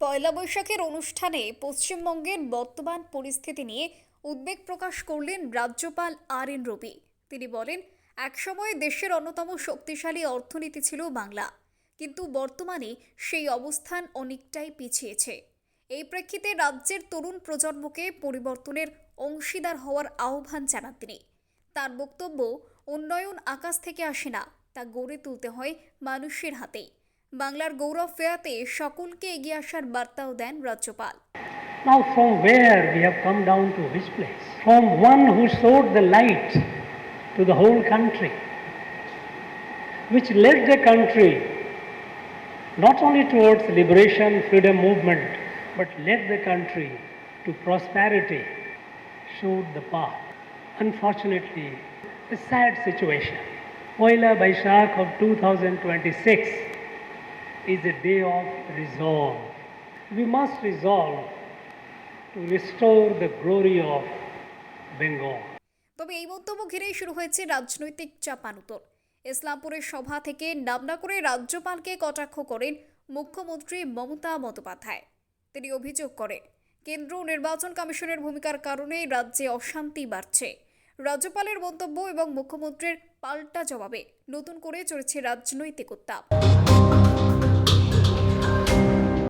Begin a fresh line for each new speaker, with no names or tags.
পয়লা বৈশাখের অনুষ্ঠানে পশ্চিমবঙ্গের বর্তমান পরিস্থিতি নিয়ে উদ্বেগ প্রকাশ করলেন রাজ্যপাল আর.এন. রবি। তিনি বলেন, একসময় দেশের অন্যতম শক্তিশালী অর্থনীতি ছিল বাংলা, কিন্তু বর্তমানে সেই অবস্থান অনেকটাই পিছিয়েছে। এই প্রেক্ষিতে রাজ্যের তরুণ প্রজন্মকে পরিবর্তনের অংশীদার হওয়ার আহ্বান জানান তিনি। তার বক্তব্য, উন্নয়ন আকাশ থেকে আসে না, তা গড়ে তুলতে হয় মানুষের হাতেই। বাংলার গৌরব ফেরাতে সকলকে এগিয়ে আসার বার্তাও দেন রাজ্যপাল।
Now, from where we have come down to which place? From one who showed the light to the whole country, which led the country not only towards liberation, freedom movement, but led the country to prosperity, showed the path. Unfortunately, a sad situation. Poila Baishakh of 2026 is a day of resolve. We must resolve to restore the glory of Bengal.
তবে এই মন্তব্য ঘিরেই শুরু হয়েছে রাজনৈতিক চাপানুতর। ইসলামপুরের সভা থেকে নাম না করে রাজ্যপালকে কটাক্ষ করেন মুখ্যমন্ত্রী মমতা বন্দ্যোপাধ্যায়। তিনি অভিযোগ করেন, কেন্দ্র নির্বাচন কমিশনের ভূমিকার কারণে রাজ্যে অশান্তি বাড়ছে। রাজ্যপালের মন্তব্য এবং মুখ্যমন্ত্রীর পাল্টা জবাবে নতুন করে চড়েছে রাজনৈতিক উত্তাপ।